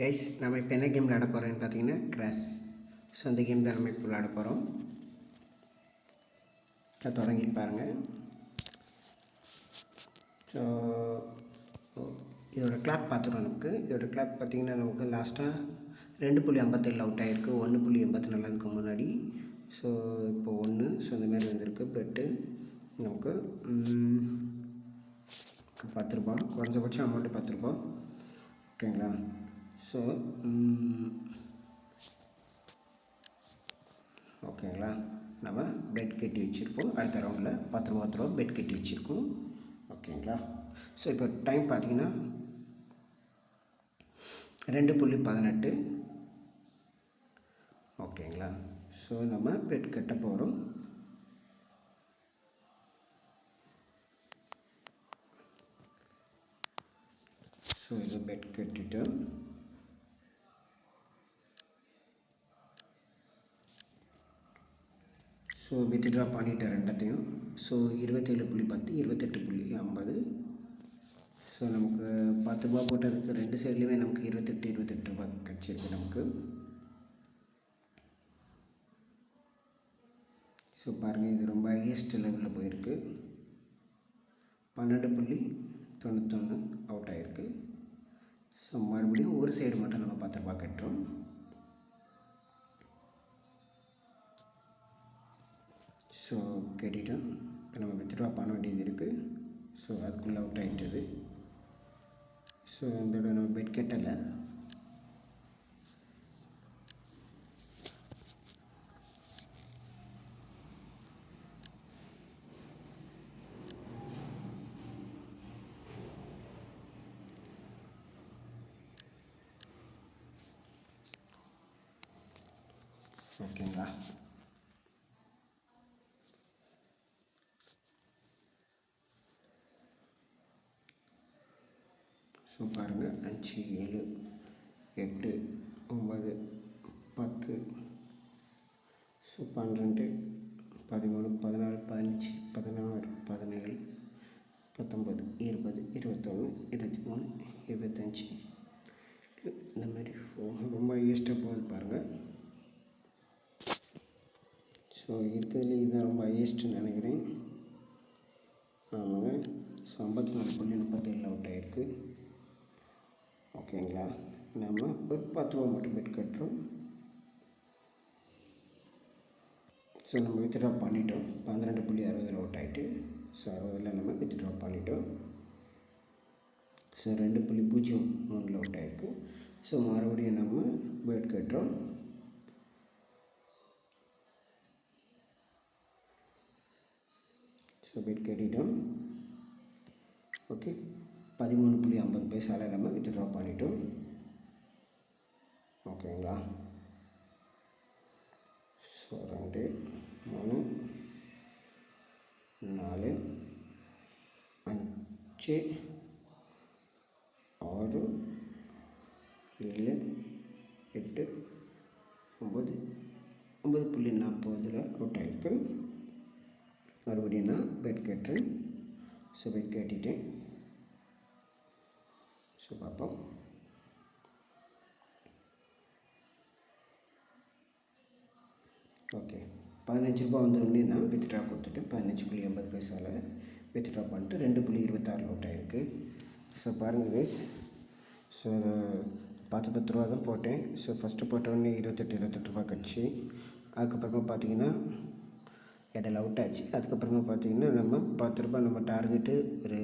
Guys நம்ம இப்போ என்ன கேம் விளையாட போகிறோம்னு பார்த்தீங்கன்னா கிராஷ். ஸோ அந்த கேம் தான் நம்ம இப்போ விளையாட போகிறோம். ஸோ தொடங்கிட்டு பாருங்கள். ஸோ இதோட கிளாக் பார்த்துருவோம். இதோட கிளாக் பார்த்திங்கன்னா நமக்கு லாஸ்ட்டாக 2.57 அவுட் ஆகிருக்கு, 1.84 அதுக்கு முன்னாடி. ஸோ இப்போ 1. ஸோ இந்தமாரி வந்திருக்கு. பெட்டு நமக்கு 10 ரூபா, குறைஞ்சபட்சம் அமௌண்ட்டு 10 ரூபா. ஓகேங்களா? ஸோ ஓகேங்களா, நம்ம பெட் கட்டி வச்சுருப்போம். அடுத்த ரவுண்டில் 10 ரூபா பெட் கட்டி வச்சுருக்கோம். ஓகேங்களா? ஸோ இப்போ டைம் பார்த்திங்கன்னா 2.18. ஓகேங்களா? ஸோ நம்ம பெட் கட்ட போகிறோம். ஸோ இது பெட் கட்டிட்டோம். ஸோ வித்ட்ரா பண்ணிட்டேன் ரெண்டத்தையும். ஸோ 27.10, 28.50. ஸோ நமக்கு 10 ரூபா போட்டதுக்கு ரெண்டு சைட்லேயுமே நமக்கு 28 ரூபா கிடச்சிருக்கு நமக்கு. ஸோ பாருங்கள், இது ரொம்ப ஹையஸ்ட் லெவலில் போயிருக்கு. 12.91 அவுட் ஆகிருக்கு. ஸோ மறுபடியும் ஒரு சைடு மட்டும் நம்ம 10 ரூபா கட்டுறோம். ஸோ கட்டிட்டோம். இப்போ நம்ம வித்ட்ரா பண்ண வேண்டியது இருக்குது. ஸோ அதுக்குள்ளே அவுட் ஆகிட்டது. ஸோ இதோட நம்ம பெட் கட்டலை. ஓகேங்களா? ஸோ பாருங்கள், 5, 7, 8, 9, 10. ஸோ 12, 13, 14, 15, 16, 17, 19, 20, 21, 23, 25. இந்த மாதிரி ரொம்ப ஹையஸ்ட்டாக போகுது பாருங்கள். ஸோ இருக்கிறதுல இதுதான் ரொம்ப ஹையஸ்ட்டுன்னு நினைக்கிறேன். ஆமாங்க. ஸோ 54.37 அவுட் ஆகிருக்கு. ஓகேங்களா? நம்ம ஒரு 10 ரூபா மட்டும் பெட் கட்டுறோம். ஸோ நம்ம வித்ட்ரா பண்ணிட்டோம். 12.60 அவுட் ஆகிட்டு. ஸோ 60 நம்ம வித்ட்ரா பண்ணிட்டோம். ஸோ 2.03 அவுட் ஆகிருக்கு. ஸோ மறுபடியும் நம்ம பெட் கட்டுறோம். ஸோ பெட் கட்டிட்டோம். ஓகே, 13.50 பைசாவில் நம்ம வித்ட்ரா பண்ணிட்டோம். ஓகேங்களா? ஸோ 2, 3, 4, 5, 6, 7, 8, 9, 9.40 அவுட் ஆகிருக்கு. மறுபடியும் நான் பெட் கட்டுறேன். ஸோ பெட் கட்டிட்டேன். ஸோ பார்ப்போம். ஓகே, 15 ரூபா வந்துடும்னே நான் வித்ட்ரா கொடுத்துட்டேன். 15.80 பைசாவில் வித்ட்ரா பண்ணிட்டு 2.26 அவுட் ஆகிருக்கு. ஸோ பாருங்கள் கைஸ், ஸோ 10 ரூபா தான் போட்டேன். ஸோ ஃபஸ்ட்டு போட்டோடனே 28 ரூபா கிடச்சி. அதுக்கப்புறமா பார்த்தீங்கன்னா இடையில அவுட் ஆச்சு. அதுக்கப்புறமா பார்த்திங்கன்னா நம்ம 10 ரூபா நம்ம டார்கெட்டு ஒரு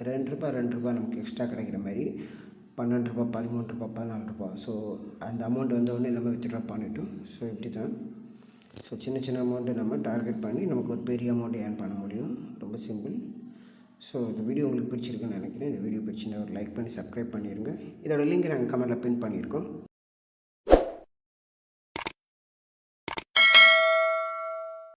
2 ரூபா நமக்கு எக்ஸ்ட்ரா கிடைக்கிற மாதிரி 12 ரூபா, 13 ரூபா, 14 ரூபா. ஸோ அந்த அமௌண்ட் வந்தோடனே நம்ம வித்ட்ரா பண்ணிட்டோம். ஸோ இப்படி தான். ஸோ சின்ன அமௌண்ட்டு நம்ம டார்கெட் பண்ணி நமக்கு ஒரு பெரிய அமௌண்ட்டு ஏர்ன் பண்ண முடியும். ரொம்ப சிம்பிள். ஸோ இந்த வீடியோ உங்களுக்கு பிடிச்சிருக்குன்னு நினைக்கிறேன். இந்த வீடியோ பிடிச்சிருந்தா ஒரு லைக் பண்ணி சப்ஸ்கிரைப் பண்ணிடுங்க. இதோட லிங்க் நாங்கள் கமெண்ட்டில் பின் பண்ணியிருக்கோம்.